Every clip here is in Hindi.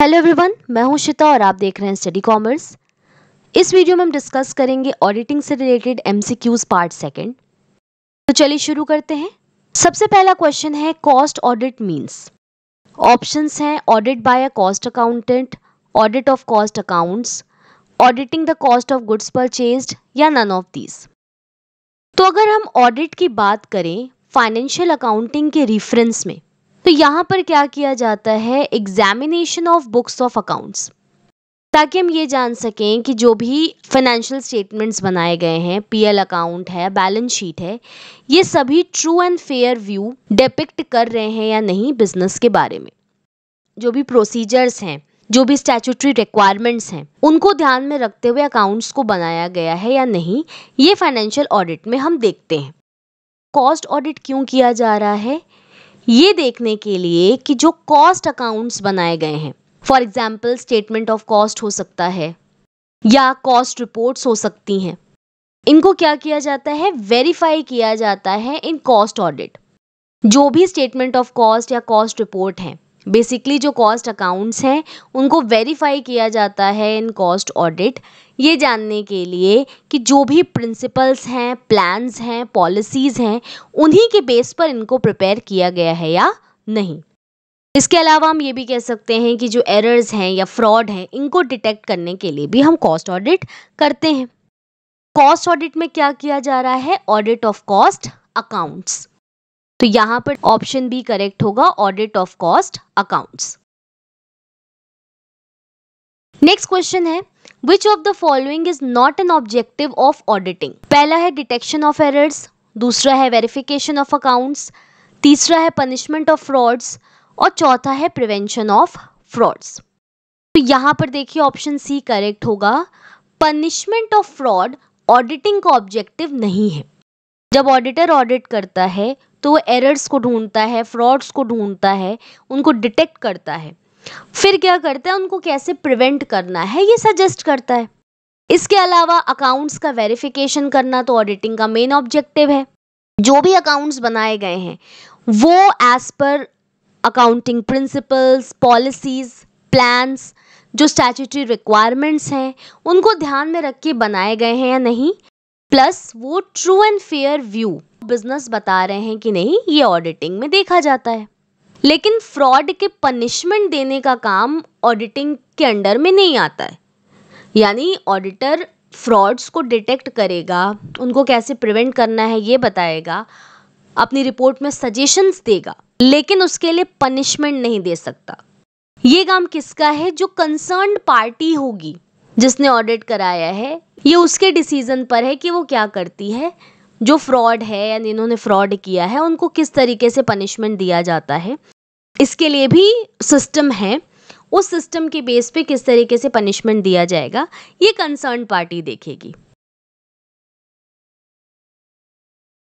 हेलो एवरीवन, मैं हूं शिता और आप देख रहे हैं स्टडी कॉमर्स। इस वीडियो में हम डिस्कस करेंगे ऑडिटिंग से रिलेटेड एमसीक्यूज पार्ट सेकंड। तो चलिए शुरू करते हैं। सबसे पहला क्वेश्चन है कॉस्ट ऑडिट मींस। ऑप्शंस हैं audit bye a cost accountant, audit of cost accounts, auditing the cost of goods purchased या नन ऑफ दीज। तो अगर हम ऑडिट की बात करें फाइनेंशियल अकाउंटिंग के रेफरेंस में, तो यहाँ पर क्या किया जाता है, examination of books of accounts, ताकि हम ये जान सकें कि जो भी फाइनेंशियल स्टेटमेंट्स बनाए गए हैं, पीएल अकाउंट है, बैलेंस शीट है, ये सभी true and fair view depict कर रहे हैं या नहीं बिजनेस के बारे में। जो भी प्रोसीजर्स हैं, जो भी स्टैट्यूटरी रिक्वायरमेंट्स हैं, उनको ध्यान में रखते हुए अकाउंट्स को बनाया गया है या नहीं, ये फाइनेंशियल ऑडिट में हम देखते हैं। कॉस्ट ऑडिट क्यों किया जा रहा है, ये देखने के लिए कि जो कॉस्ट अकाउंट्स बनाए गए हैं, for example statement of cost हो सकता है या कॉस्ट रिपोर्ट्स हो सकती हैं, इनको क्या किया जाता है, वेरीफाई किया जाता है इन कॉस्ट ऑडिट। जो भी स्टेटमेंट ऑफ कॉस्ट या कॉस्ट रिपोर्ट हैं, बेसिकली जो कॉस्ट अकाउंट्स हैं, उनको वेरीफाई किया जाता है इन कॉस्ट ऑडिट, ये जानने के लिए कि जो भी प्रिंसिपल्स हैं, प्लान्स हैं, पॉलिसीज़ हैं, उन्हीं के बेस पर इनको प्रिपेयर किया गया है या नहीं। इसके अलावा हम ये भी कह सकते हैं कि जो एरर्स हैं या फ्रॉड हैं, इनको डिटेक्ट करने के लिए भी हम कॉस्ट ऑडिट करते हैं। कॉस्ट ऑडिट में क्या किया जा रहा है, ऑडिट ऑफ कॉस्ट अकाउंट्स। तो यहाँ पर ऑप्शन बी करेक्ट होगा, audit of cost accounts. Next question है which of the following is not an objective of auditing. पहला है डिटेक्शन ऑफ एरर्स, दूसरा है वेरिफिकेशन ऑफ अकाउंट्स, तीसरा है पनिशमेंट ऑफ फ्रॉड्स और चौथा है प्रिवेंशन ऑफ फ्रॉड्स। तो यहाँ पर देखिए ऑप्शन सी करेक्ट होगा। पनिशमेंट ऑफ फ्रॉड ऑडिटिंग का ऑब्जेक्टिव नहीं है। जब ऑडिटर ऑडिट करता है तो वो एरर्स को ढूंढता है, फ्रॉड्स को ढूंढता है, उनको डिटेक्ट करता है, फिर क्या करता है, उनको कैसे प्रिवेंट करना है ये सजेस्ट करता है। इसके अलावा अकाउंट्स का वेरिफिकेशन करना तो ऑडिटिंग का मेन ऑब्जेक्टिव है। जो भी अकाउंट्स बनाए गए हैं वो as per accounting principles, policies, plans, जो स्टैट्यूटरी रिक्वायरमेंट्स हैं, उनको ध्यान में रख के बनाए गए हैं या नहीं, प्लस वो true and fair view business बता रहे हैं कि नहीं, ये ऑडिटिंग में देखा जाता है। लेकिन फ्रॉड के पनिशमेंट देने का काम ऑडिटिंग के अंडर में नहीं आता है। यानी ऑडिटर फ्रॉड्स को डिटेक्ट करेगा, उनको कैसे प्रिवेंट करना है ये बताएगा, अपनी रिपोर्ट में सजेशंस देगा, लेकिन उसके लिए पनिशमेंट नहीं दे सकता। ये काम किसका है, जो कंसर्न्ड पार्टी होगी जिसने ऑडिट कराया है, ये उसके डिसीजन पर है कि वो क्या करती है। जो फ्रॉड है या जिन्होंने फ्रॉड किया है उनको किस तरीके से पनिशमेंट दिया जाता है, इसके लिए भी सिस्टम है। उस सिस्टम के बेस पे किस तरीके से पनिशमेंट दिया जाएगा, ये कंसर्न पार्टी देखेगी।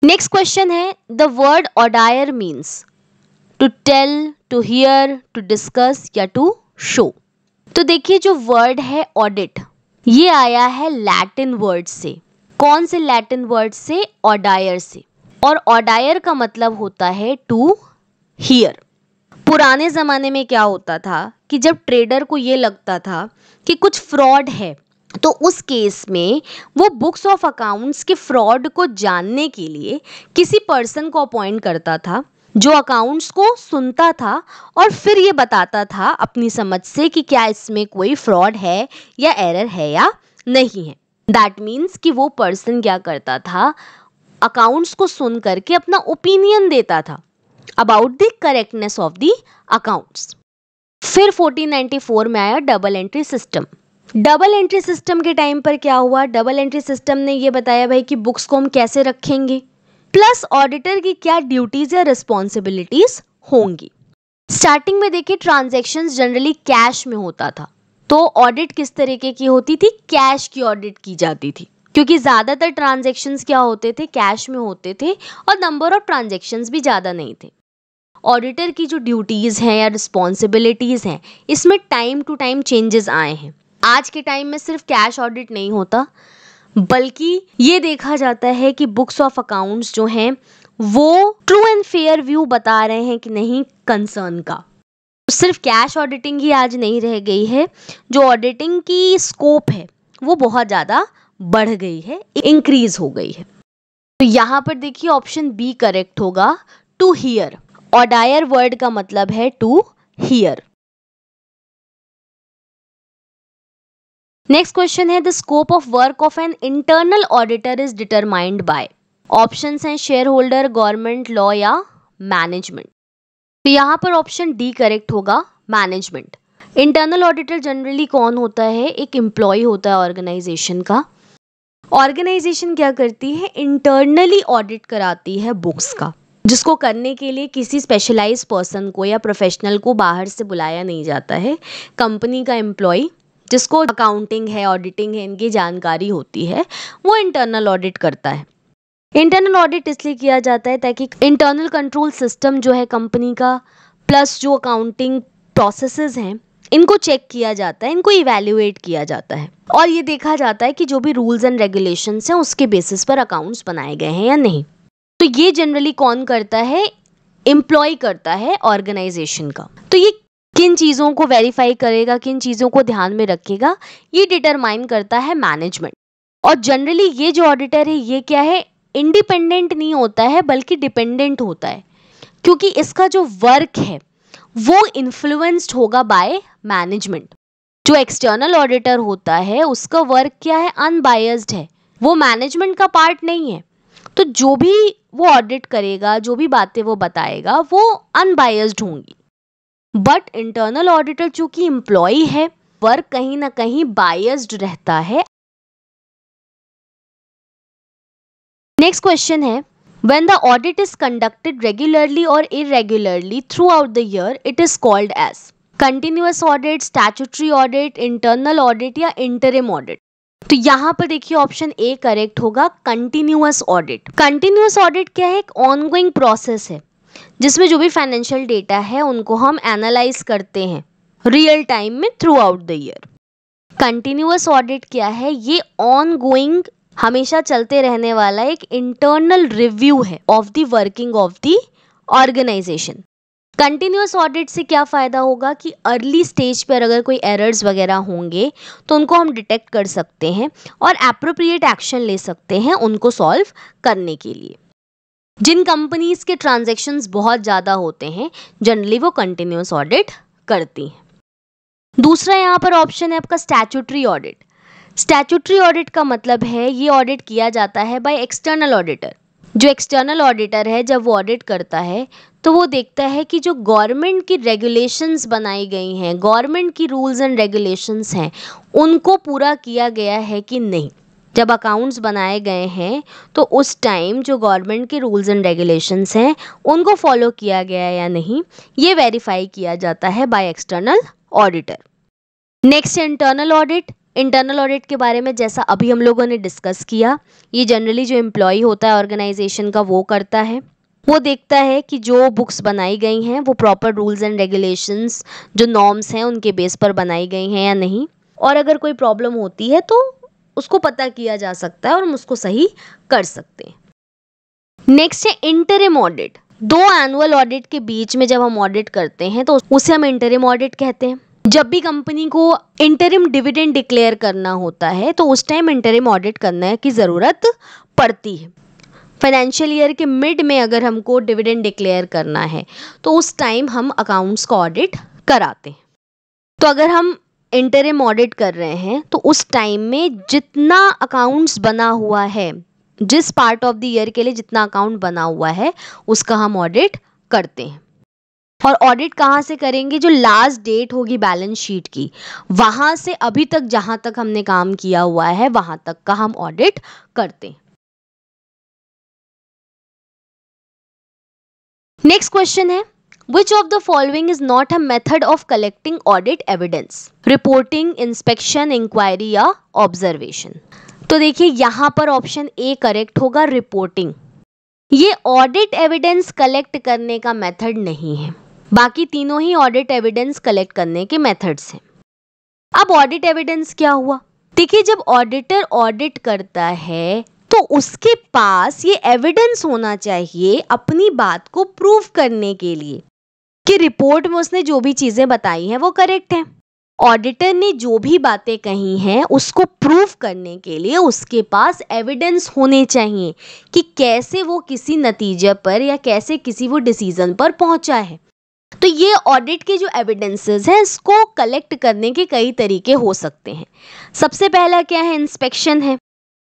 नेक्स्ट क्वेश्चन है the word audire means to tell, to hear, to discuss या टू शो। तो देखिए जो वर्ड है ऑडिट, ये आया है लैटिन वर्ड से। कौन से लैटिन वर्ड से, ऑडायर से। और ऑडायर का मतलब होता है टू हियर। पुराने ज़माने में क्या होता था कि जब ट्रेडर को ये लगता था कि कुछ फ्रॉड है, तो उस केस में वो बुक्स ऑफ अकाउंट्स के फ्रॉड को जानने के लिए किसी पर्सन को अपॉइंट करता था, जो अकाउंट्स को सुनता था और फिर ये बताता था अपनी समझ से कि क्या इसमें कोई फ्रॉड है या एरर है या नहीं है। दैट मीन्स कि वो पर्सन क्या करता था, अकाउंट्स को सुन करके अपना ओपिनियन देता था about the correctness of the accounts. फिर 1494 में आया double entry system. Double entry system के टाइम पर क्या हुआ, डबल एंट्री सिस्टम ने ये बताया भाई कि बुक्स को हम कैसे रखेंगे, प्लस ऑडिटर की क्या ड्यूटीज या रिस्पॉन्सिबिलिटीज होंगी। स्टार्टिंग में देखिए ट्रांजैक्शंस जनरली कैश में होता था, तो ऑडिट किस तरीके की होती थी, कैश की ऑडिट की जाती थी, क्योंकि ज़्यादातर ट्रांजैक्शंस क्या होते थे, कैश में होते थे और नंबर ऑफ ट्रांजैक्शंस भी ज़्यादा नहीं थे। ऑडिटर की जो ड्यूटीज़ हैं या रिस्पॉन्सिबिलिटीज़ हैं, इसमें टाइम टू टाइम चेंजेस आए हैं। आज के टाइम में सिर्फ कैश ऑडिट नहीं होता, बल्कि ये देखा जाता है कि बुक्स ऑफ अकाउंट्स जो हैं वो ट्रू एंड फेयर व्यू बता रहे हैं कि नहीं कंसर्न का। सिर्फ कैश ऑडिटिंग ही आज नहीं रह गई है, जो ऑडिटिंग की स्कोप है वो बहुत ज़्यादा बढ़ गई है, इंक्रीज हो गई है। तो यहाँ पर देखिए ऑप्शन बी करेक्ट होगा, टू हियर। ऑडायर वर्ड का मतलब है टू हियर। नेक्स्ट क्वेश्चन है, the scope of work of an internal auditor is determined by. Options हैं शेयर होल्डर, गवर्नमेंट, लॉ या मैनेजमेंट। तो यहाँ पर ऑप्शन डी करेक्ट होगा, मैनेजमेंट। इंटरनल ऑडिटर जनरली कौन होता है? एक एम्प्लॉय होता है ऑर्गेनाइजेशन का। ऑर्गेनाइजेशन क्या करती है? इंटरनली ऑडिट कराती है बुक्स का, जिसको करने के लिए किसी स्पेशलाइज्ड पर्सन को या प्रोफेशनल को बाहर से बुलाया नहीं जाता है। कंपनी का एम्प्लॉय जिसको अकाउंटिंग है, ऑडिटिंग है, इनकी जानकारी होती है, वो इंटरनल ऑडिट करता है। इंटरनल ऑडिट इसलिए किया जाता है ताकि इंटरनल कंट्रोल सिस्टम जो है कंपनी का, प्लस जो अकाउंटिंग प्रोसेसेस हैं, इनको चेक किया जाता है, इनको इवैल्यूएट किया जाता है और ये देखा जाता है कि जो भी रूल्स एंड रेगुलेशंस हैं उसके बेसिस पर अकाउंट्स बनाए गए हैं या नहीं। तो ये जनरली कौन करता है? एम्प्लॉय करता है ऑर्गेनाइजेशन का। तो ये किन चीज़ों को वेरीफाई करेगा, किन चीज़ों को ध्यान में रखेगा, ये डिटरमाइन करता है मैनेजमेंट। और जनरली ये जो ऑडिटर है ये क्या है? इंडिपेंडेंट नहीं होता है बल्कि डिपेंडेंट होता है, क्योंकि इसका जो वर्क है वो इन्फ्लुएंस्ड होगा बाय मैनेजमेंट। जो एक्सटर्नल ऑडिटर होता है उसका वर्क क्या है? अनबायस्ड है, वो मैनेजमेंट का पार्ट नहीं है। तो जो भी वो ऑडिट करेगा, जो भी बातें वो बताएगा, वो अनबायस्ड होंगी। बट इंटरनल ऑडिटर चूंकि एम्प्लॉय है, वर्क कहीं ना कहीं बायस्ड रहता है। नेक्स्ट क्वेश्चन है, when the audit is conducted regularly or irregularly throughout the year, it is called as continuous audit, statutory audit, internal audit या interim audit। तो यहाँ पर देखिए ऑप्शन ए करेक्ट होगा, कंटिन्यूअस ऑडिट। कंटिन्यूअस ऑडिट क्या है? एक ऑनगोइंग प्रोसेस है जिसमें जो भी फाइनेंशियल डेटा है उनको हम एनालाइज करते हैं रियल टाइम में throughout the year. Continuous audit क्या है? ये ऑनगोइंग, हमेशा चलते रहने वाला एक इंटरनल रिव्यू है of the working of the organisation. Continuous audit से क्या फ़ायदा होगा कि अर्ली स्टेज पर अगर कोई एरर्स वगैरह होंगे तो उनको हम डिटेक्ट कर सकते हैं और एप्रोप्रिएट एक्शन ले सकते हैं उनको सॉल्व करने के लिए। जिन कंपनीज के ट्रांजैक्शंस बहुत ज़्यादा होते हैं जनरली वो कंटिन्यूअस ऑडिट करती हैं। दूसरा यहाँ पर ऑप्शन है आपका स्टैट्यूटरी ऑडिट। स्टैट्यूटरी ऑडिट का मतलब है ये ऑडिट किया जाता है बाय एक्सटर्नल ऑडिटर। जो एक्सटर्नल ऑडिटर है जब वो ऑडिट करता है तो वो देखता है कि जो गवर्नमेंट की रेगुलेशंस बनाई गई हैं, गवर्नमेंट की रूल्स एंड रेगुलेशंस हैं, उनको पूरा किया गया है कि नहीं। जब अकाउंट्स बनाए गए हैं तो उस टाइम जो गवर्नमेंट के रूल्स एंड रेगुलेशंस हैं उनको फॉलो किया गया या नहीं, ये वेरीफाई किया जाता है by external auditor. Next internal audit. Internal audit के बारे में जैसा अभी हम लोगों ने डिस्कस किया, ये जनरली जो एम्प्लॉय होता है ऑर्गेनाइजेशन का वो करता है। वो देखता है कि जो बुक्स बनाई गई हैं वो प्रॉपर रूल्स एंड रेगुलेशंस, जो नॉर्म्स हैं उनके बेस पर बनाई गई हैं या नहीं, और अगर कोई प्रॉब्लम होती है तो उसको पता किया जा सकता है और हम उसको सही कर सकते हैं। नेक्स्ट है इंटरिम ऑडिट। दो एनुअल ऑडिट के बीच में जब हम ऑडिट करते हैं तो उसे हम इंटरिम ऑडिट कहते हैं। जब भी कंपनी को इंटरिम डिविडेंड डिक्लेयर करना होता है तो उस टाइम इंटरिम ऑडिट करने की ज़रूरत पड़ती है। फाइनेंशियल ईयर के मिड में अगर हमको डिविडेंड डिक्लेयर करना है तो उस टाइम हम अकाउंट्स का ऑडिट कराते हैं। तो अगर हम इंटरिम ऑडिट कर रहे हैं तो उस टाइम में जितना अकाउंट्स बना हुआ है, जिस पार्ट ऑफ द ईयर के लिए जितना अकाउंट बना हुआ है उसका हम ऑडिट करते हैं। और ऑडिट कहाँ से करेंगे? जो लास्ट डेट होगी बैलेंस शीट की, वहाँ से अभी तक जहाँ तक हमने काम किया हुआ है वहाँ तक का हम ऑडिट करते हैं। नेक्स्ट क्वेश्चन है, Which of the following is not a method of collecting audit evidence? Reporting, inspection, inquiry या observation? तो देखिए यहाँ पर ऑप्शन ए करेक्ट होगा, रिपोर्टिंग। ये ऑडिट एविडेंस कलेक्ट करने का मेथड नहीं है, बाकी तीनों ही ऑडिट एविडेंस कलेक्ट करने के मेथड्स हैं। अब ऑडिट एविडेंस क्या हुआ? देखिए जब ऑडिटर ऑडिट करता है तो उसके पास ये एविडेंस होना चाहिए अपनी बात को प्रूव करने के लिए कि रिपोर्ट में उसने जो भी चीजें बताई हैं वो करेक्ट है। ऑडिटर ने जो भी बातें कही हैं उसको प्रूव करने के लिए उसके पास एविडेंस होने चाहिए कि कैसे वो किसी नतीजे पर या कैसे किसी वो डिसीजन पर पहुंचा है। तो ये ऑडिट के जो एविडेंसेस हैं इसको कलेक्ट करने के कई तरीके हो सकते हैं। सबसे पहला क्या है, इंस्पेक्शन है।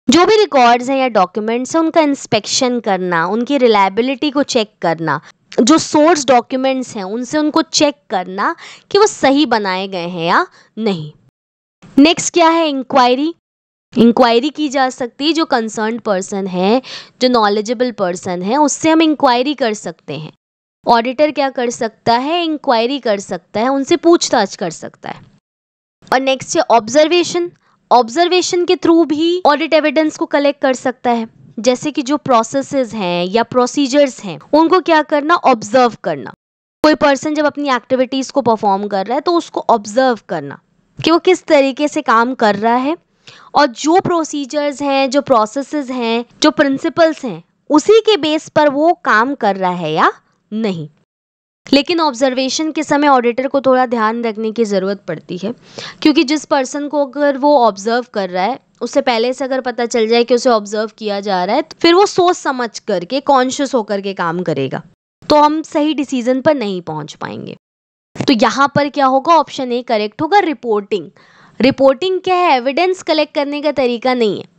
जो भी रिकॉर्ड्स हैं या डॉक्यूमेंट्स हैं उनका इंस्पेक्शन करना, उनकी रिलायबिलिटी को चेक करना, जो सोर्स डॉक्यूमेंट्स हैं उनसे उनको चेक करना कि वो सही बनाए गए हैं या नहीं। नेक्स्ट क्या है, इंक्वायरी। इंक्वायरी की जा सकती है, जो कंसर्न्ड पर्सन है, जो नॉलेजेबल पर्सन है, उससे हम इंक्वायरी कर सकते हैं। ऑडिटर क्या कर सकता है, इंक्वायरी कर सकता है, उनसे पूछताछ कर सकता है। और नेक्स्ट है ऑब्जर्वेशन। ऑब्जर्वेशन के थ्रू भी ऑडिट एविडेंस को कलेक्ट कर सकता है। जैसे कि जो प्रोसेसेस हैं या प्रोसीजर्स हैं उनको क्या करना, ऑब्जर्व करना। कोई पर्सन जब अपनी एक्टिविटीज को परफॉर्म कर रहा है तो उसको ऑब्जर्व करना कि वो किस तरीके से काम कर रहा है, और जो प्रोसीजर्स हैं, जो प्रोसेसेस हैं, जो प्रिंसिपल्स हैं, उसी के बेस पर वो काम कर रहा है या नहीं। लेकिन ऑब्जर्वेशन के समय ऑडिटर को थोड़ा ध्यान रखने की ज़रूरत पड़ती है, क्योंकि जिस पर्सन को अगर वो ऑब्जर्व कर रहा है उससे पहले से अगर पता चल जाए कि उसे ऑब्जर्व किया जा रहा है तो फिर वो सोच समझ करके, कॉन्शियस होकर के काम करेगा, तो हम सही डिसीजन पर नहीं पहुंच पाएंगे। तो यहाँ पर क्या होगा, ऑप्शन ए करेक्ट होगा, रिपोर्टिंग। रिपोर्टिंग क्या है, एविडेंस कलेक्ट करने का तरीका नहीं है।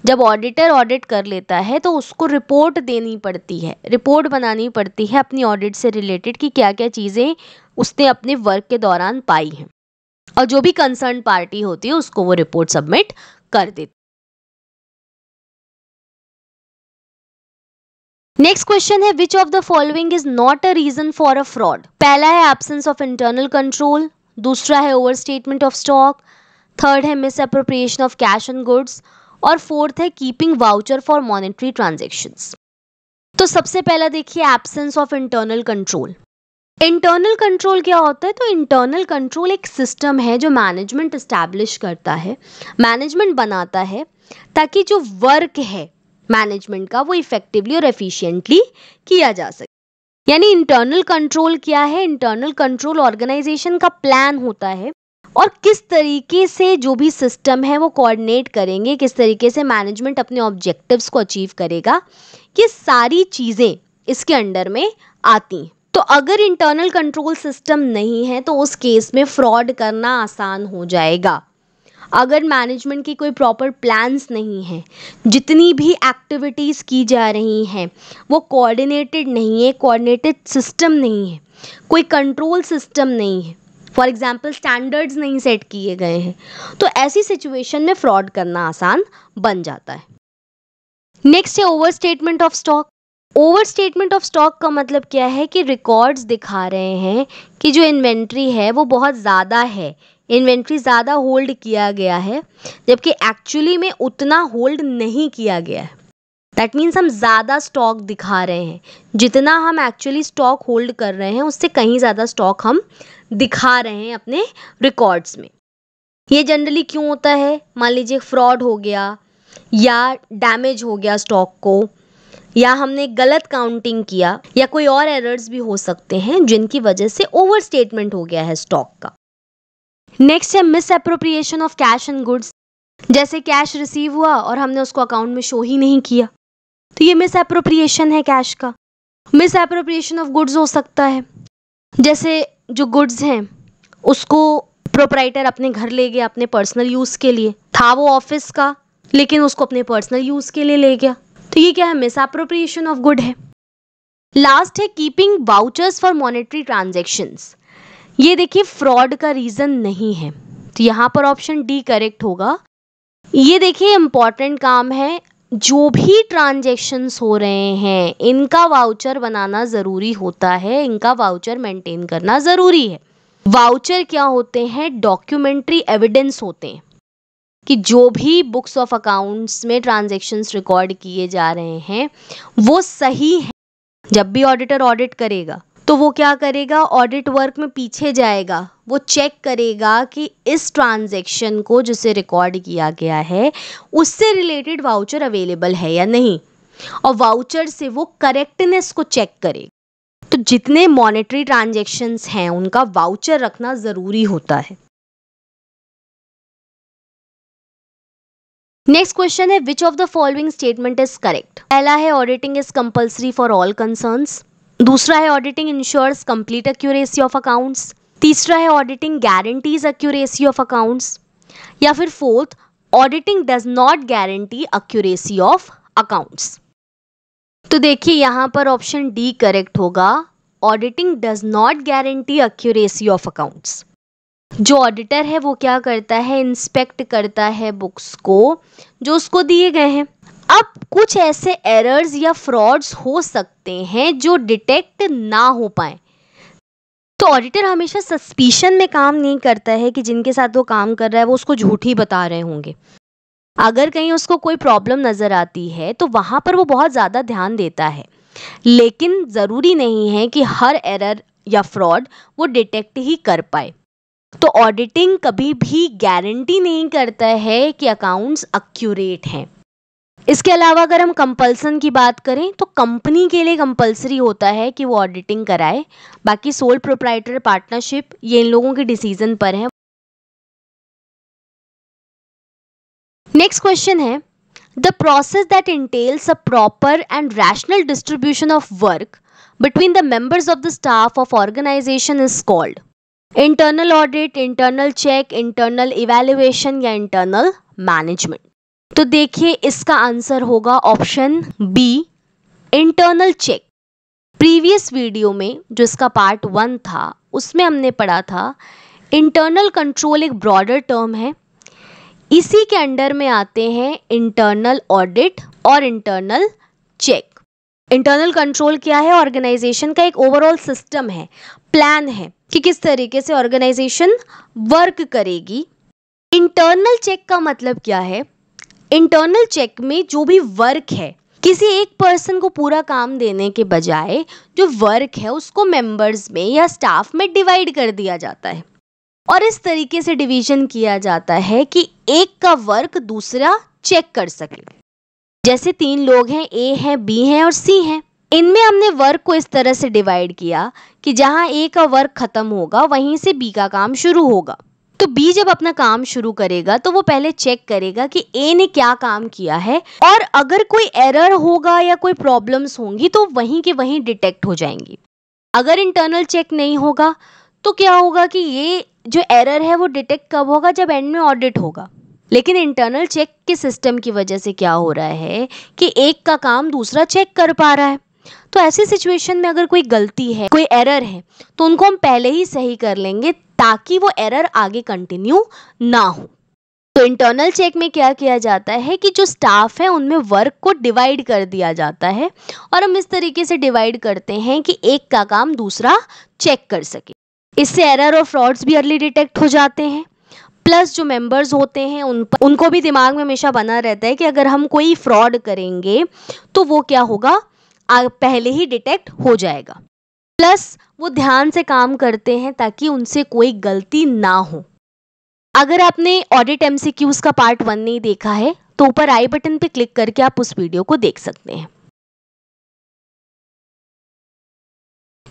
जब ऑडिटर ऑडिट कर लेता है तो उसको रिपोर्ट देनी पड़ती है, रिपोर्ट बनानी पड़ती है अपनी ऑडिट से रिलेटेड कि क्या क्या चीज़ें उसने अपने वर्क के दौरान पाई हैं, और जो भी कंसर्न पार्टी होती है उसको वो रिपोर्ट सबमिट कर देती। नेक्स्ट क्वेश्चन है, which of the following is not a reason for a fraud. पहला है एब्सेंस ऑफ इंटरनल कंट्रोल, दूसरा है overstatement of stock, third है misappropriation of cash and goods, और फोर्थ है keeping voucher for monetary transactions. तो सबसे पहला देखिए, absence of internal control. Internal control क्या होता है, तो इंटरनल कंट्रोल एक सिस्टम है जो मैनेजमेंट एस्टैब्लिश करता है, मैनेजमेंट बनाता है ताकि जो वर्क है मैनेजमेंट का वो इफेक्टिवली और एफिशिएंटली किया जा सके। यानी इंटरनल कंट्रोल क्या है, इंटरनल कंट्रोल ऑर्गेनाइजेशन का प्लान होता है और किस तरीके से जो भी सिस्टम है वो कोऑर्डिनेट करेंगे, किस तरीके से मैनेजमेंट अपने ऑब्जेक्टिव्स को अचीव करेगा, ये सारी चीज़ें इसके अंडर में आती हैं। तो अगर इंटरनल कंट्रोल सिस्टम नहीं है तो उस केस में फ्रॉड करना आसान हो जाएगा। अगर मैनेजमेंट की कोई प्रॉपर प्लान्स नहीं है, जितनी भी एक्टिविटीज़ की जा रही हैं वो कोऑर्डिनेटेड नहीं है, कोऑर्डिनेटेड सिस्टम नहीं है, कोई कंट्रोल सिस्टम नहीं है, फॉर एग्जाम्पल स्टैंडर्ड्स नहीं सेट किए गए हैं, तो ऐसी सिचुएशन में फ्रॉड करना आसान बन जाता है। नेक्स्ट है overstatement of stock. Over statement of stock का मतलब क्या है कि रिकॉर्ड्स दिखा रहे हैं कि जो इन्वेंट्री है वो बहुत ज़्यादा है, इन्वेंट्री ज़्यादा होल्ड किया गया है, जबकि एक्चुअली में उतना होल्ड नहीं किया गया है। दैट मीन्स हम ज़्यादा स्टॉक दिखा रहे हैं, जितना हम एक्चुअली स्टॉक होल्ड कर रहे हैं उससे कहीं ज़्यादा स्टॉक हम दिखा रहे हैं अपने रिकॉर्ड्स में। ये जनरली क्यों होता है, मान लीजिए फ्रॉड हो गया या डैमेज हो गया स्टॉक को, या हमने गलत काउंटिंग किया, या कोई और एरर्स भी हो सकते हैं जिनकी वजह से ओवर स्टेटमेंट हो गया है स्टॉक का। नेक्स्ट है misappropriation of cash and goods. जैसे कैश रिसीव हुआ और हमने उसको अकाउंट में शो ही नहीं किया, तो ये मिस एप्रोप्रिएशन है कैश का। मिस एप्रोप्रिएशन ऑफ गुड्स हो सकता है, जैसे जो गुड्स हैं उसको प्रोप्राइटर अपने घर ले गया अपने पर्सनल यूज़ के लिए, था वो ऑफिस का लेकिन उसको अपने पर्सनल यूज़ के लिए ले गया, तो ये क्या है, मिस एप्रोप्रिएशन ऑफ गुड है। लास्ट है keeping vouchers for monetary transactions. ये देखिए फ्रॉड का रीज़न नहीं है, तो यहाँ पर ऑप्शन डी करेक्ट होगा। ये देखिए इंपॉर्टेंट काम है, जो भी ट्रांजैक्शंस हो रहे हैं इनका वाउचर बनाना ज़रूरी होता है, इनका वाउचर मेंटेन करना ज़रूरी है। वाउचर क्या होते हैं, डॉक्यूमेंट्री एविडेंस होते हैं कि जो भी बुक्स ऑफ अकाउंट्स में ट्रांजैक्शंस रिकॉर्ड किए जा रहे हैं वो सही है। जब भी ऑडिटर ऑडिट करेगा तो वो क्या करेगा, ऑडिट वर्क में पीछे जाएगा, वो चेक करेगा कि इस ट्रांजैक्शन को जिसे रिकॉर्ड किया गया है उससे रिलेटेड वाउचर अवेलेबल है या नहीं, और वाउचर से वो करेक्टनेस को चेक करेगा। तो जितने मॉनेटरी ट्रांजैक्शंस हैं उनका वाउचर रखना जरूरी होता है। नेक्स्ट क्वेश्चन है which of the following statement is correct. पहला है auditing is compulsory for all concerns. दूसरा है auditing ensures complete accuracy of accounts. तीसरा है auditing guarantees accuracy of accounts. या फिर fourth auditing does not guarantee accuracy of accounts. तो देखिए यहाँ पर ऑप्शन डी करेक्ट होगा, auditing does not guarantee accuracy of accounts. जो ऑडिटर है वो क्या करता है, इंस्पेक्ट करता है बुक्स को जो उसको दिए गए हैं। अब कुछ ऐसे एरर्स या फ्रॉड्स हो सकते हैं जो डिटेक्ट ना हो पाए, तो ऑडिटर हमेशा सस्पिशन में काम नहीं करता है कि जिनके साथ वो काम कर रहा है वो उसको झूठ ही बता रहे होंगे। अगर कहीं उसको कोई प्रॉब्लम नजर आती है तो वहां पर वो बहुत ज्यादा ध्यान देता है, लेकिन जरूरी नहीं है कि हर एरर या फ्रॉड वो डिटेक्ट ही कर पाए। तो ऑडिटिंग कभी भी गारंटी नहीं करता है कि अकाउंट्स एक्यूरेट हैं। इसके अलावा अगर हम कंपल्सन की बात करें तो कंपनी के लिए कंपल्सरी होता है कि वो ऑडिटिंग कराए, बाकी सोल प्रोप्राइटर पार्टनरशिप ये इन लोगों के डिसीजन पर है। नेक्स्ट क्वेश्चन है the process that entails a proper and rational distribution of work between the members of the staff of organisation is called internal audit, internal check, internal evaluation या इंटरनल मैनेजमेंट। तो देखिए इसका आंसर होगा option B, internal check. Previous video में जो इसका पार्ट 1 था उसमें हमने पढ़ा था इंटरनल कंट्रोल एक ब्रॉडर टर्म है, इसी के अंडर में आते हैं इंटरनल ऑडिट और इंटरनल चेक। इंटरनल कंट्रोल क्या है, ऑर्गेनाइजेशन का एक ओवरऑल सिस्टम है, प्लान है कि किस तरीके से ऑर्गेनाइजेशन वर्क करेगी। इंटरनल चेक का मतलब क्या है, इंटरनल चेक में जो भी वर्क है किसी एक पर्सन को पूरा काम देने के बजाय जो वर्क है उसको मेंबर्स में या स्टाफ में डिवाइड कर दिया जाता है और इस तरीके से डिवीजन किया जाता है कि एक का वर्क दूसरा चेक कर सके। जैसे 3 लोग हैं, ए है, बी है और सी है। इनमें हमने वर्क को इस तरह से डिवाइड किया कि जहां ए का वर्क खत्म होगा वहीं से बी का काम शुरू होगा। तो बी जब अपना काम शुरू करेगा तो वो पहले चेक करेगा कि ए ने क्या काम किया है और अगर कोई एरर होगा या कोई प्रॉब्लम्स होंगी तो वहीं के वहीं डिटेक्ट हो जाएंगी। अगर इंटरनल चेक नहीं होगा तो क्या होगा कि ये जो एरर है वो डिटेक्ट कब होगा, जब एंड में ऑडिट होगा। लेकिन इंटरनल चेक के सिस्टम की वजह से क्या हो रहा है कि एक का काम दूसरा चेक कर पा रहा है। तो ऐसी सिचुएशन में अगर कोई गलती है, कोई एरर है, तो उनको हम पहले ही सही कर लेंगे ताकि वो एरर आगे कंटिन्यू ना हो। तो इंटरनल चेक में क्या किया जाता है कि जो स्टाफ है उनमें वर्क को डिवाइड कर दिया जाता है और हम इस तरीके से डिवाइड करते हैं कि एक का काम दूसरा चेक कर सके। इससे एरर और फ्रॉड्स भी अर्ली डिटेक्ट हो जाते हैं, प्लस जो मेंबर्स होते हैं उनको भी दिमाग में हमेशा बना रहता है कि अगर हम कोई फ्रॉड करेंगे तो वो क्या होगा, पहले ही डिटेक्ट हो जाएगा। प्लस वो ध्यान से काम करते हैं ताकि उनसे कोई गलती ना हो। अगर आपने ऑडिट एमसीक्यूज का पार्ट 1 नहीं देखा है तो ऊपर आई बटन पे क्लिक करके आप उस वीडियो को देख सकते हैं।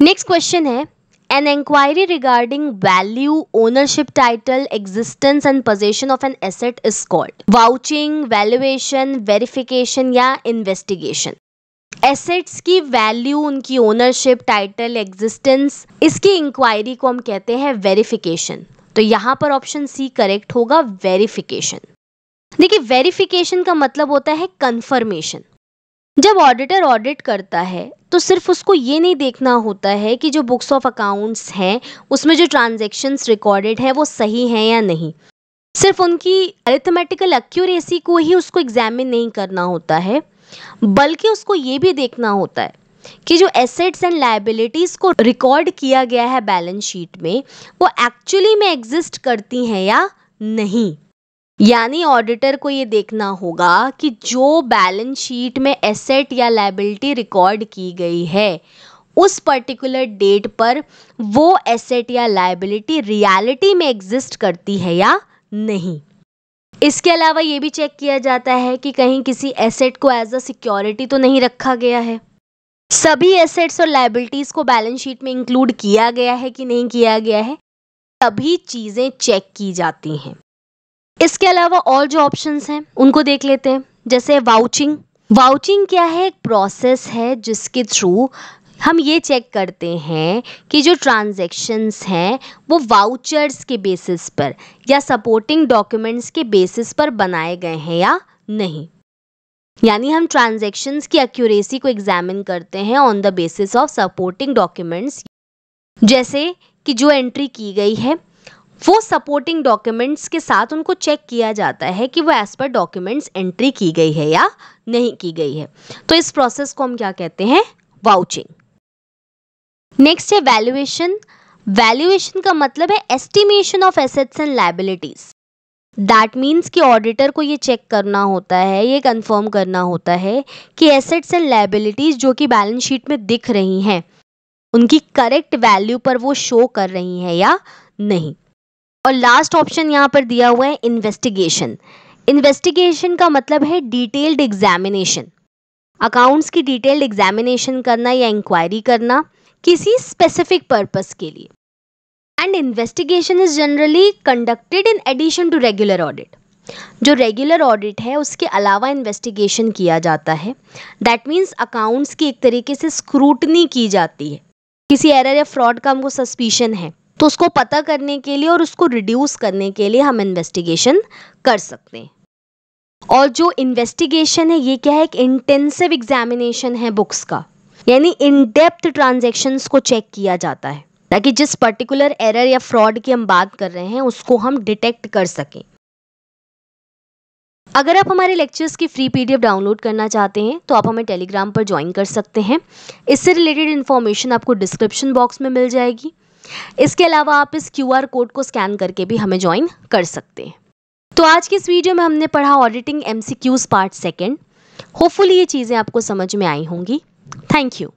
नेक्स्ट क्वेश्चन है an inquiry regarding value, ownership title, existence and possession of an asset is called vouching, valuation, verification या investigation। एसेट्स की वैल्यू, उनकी ओनरशिप, टाइटल, एग्जिस्टेंस, इसकी इंक्वायरी को हम कहते हैं वेरिफिकेशन। तो यहाँ पर ऑप्शन सी करेक्ट होगा, वेरिफिकेशन। देखिए वेरिफिकेशन का मतलब होता है कंफर्मेशन। जब ऑडिटर ऑडिट करता है तो सिर्फ उसको ये नहीं देखना होता है कि जो बुक्स ऑफ अकाउंट्स हैं उसमें जो ट्रांजैक्शंस रिकॉर्डेड हैं वो सही हैं या नहीं, सिर्फ उनकी अरिथमेटिकल एक्यूरेसी को ही उसको एग्जामिन नहीं करना होता है, बल्कि उसको ये भी देखना होता है कि जो एसेट्स एंड लायबिलिटीज को रिकॉर्ड किया गया है बैलेंस शीट में वो एक्चुअली में एग्जिस्ट करती हैं या नहीं। यानी ऑडिटर को ये देखना होगा कि जो बैलेंस शीट में एसेट या लायबिलिटी रिकॉर्ड की गई है उस पर्टिकुलर डेट पर वो एसेट या लायबिलिटी रियलिटी में एग्जिस्ट करती है या नहीं। इसके अलावा ये भी चेक किया जाता है कि कहीं किसी एसेट को एज अ सिक्योरिटी तो नहीं रखा गया है। सभी एसेट्स और लायबिलिटीज को बैलेंस शीट में इंक्लूड किया गया है कि नहीं किया गया है, सभी चीजें चेक की जाती हैं। इसके अलावा और जो ऑप्शंस हैं उनको देख लेते हैं, जैसे वाउचिंग। वाउचिंग क्या है? एक प्रोसेस है जिसके थ्रू हम ये चेक करते हैं कि जो ट्रांजैक्शंस हैं वो वाउचर्स के बेसिस पर या सपोर्टिंग डॉक्यूमेंट्स के बेसिस पर बनाए गए हैं या नहीं। यानी हम ट्रांजैक्शंस की एक्यूरेसी को एग्जामिन करते हैं on the basis of supporting documents. जैसे कि जो एंट्री की गई है वो सपोर्टिंग डॉक्यूमेंट्स के साथ उनको चेक किया जाता है कि वो एज पर डॉक्यूमेंट्स एंट्री की गई है या नहीं की गई है। तो इस प्रोसेस को हम क्या कहते हैं? वाउचिंग। नेक्स्ट है वैल्यूएशन। वैल्यूएशन का मतलब है estimation of assets and liabilities. That means कि ऑडिटर को ये चेक करना होता है, ये कंफर्म करना होता है कि एसेट्स एंड लायबिलिटीज जो कि बैलेंस शीट में दिख रही हैं उनकी करेक्ट वैल्यू पर वो शो कर रही हैं या नहीं। और लास्ट ऑप्शन यहाँ पर दिया हुआ है इन्वेस्टिगेशन। इन्वेस्टिगेशन का मतलब है डिटेल्ड एग्जामिनेशन, अकाउंट्स की डिटेल्ड एग्जामिनेशन करना या इंक्वायरी करना किसी स्पेसिफिक पर्पस के लिए। And investigation is generally conducted इन एडिशन टू रेगुलर ऑडिट। जो रेगुलर ऑडिट है उसके अलावा इन्वेस्टिगेशन किया जाता है। दैट मीन्स अकाउंट्स की एक तरीके से स्क्रूटनी की जाती है। किसी एरर या फ्रॉड का हमको सस्पिशन है तो उसको पता करने के लिए और उसको रिड्यूस करने के लिए हम इन्वेस्टिगेशन कर सकते हैं। और जो इन्वेस्टिगेशन है ये क्या है? एक इंटेंसिव एग्जामिनेशन है बुक्स का, यानी इन डेप्थ ट्रांजैक्शंस को चेक किया जाता है ताकि जिस पर्टिकुलर एरर या फ्रॉड की हम बात कर रहे हैं उसको हम डिटेक्ट कर सकें। अगर आप हमारे लेक्चर्स की फ्री पीडीएफ डाउनलोड करना चाहते हैं तो आप हमें टेलीग्राम पर ज्वाइन कर सकते हैं। इससे रिलेटेड इन्फॉर्मेशन आपको डिस्क्रिप्शन बॉक्स में मिल जाएगी। इसके अलावा आप इस QR कोड को स्कैन करके भी हमें ज्वाइन कर सकते हैं। तो आज की इस वीडियो में हमने पढ़ा ऑडिटिंग MCQs पार्ट 2। होपफुली ये चीज़ें आपको समझ में आई होंगी। Thank you.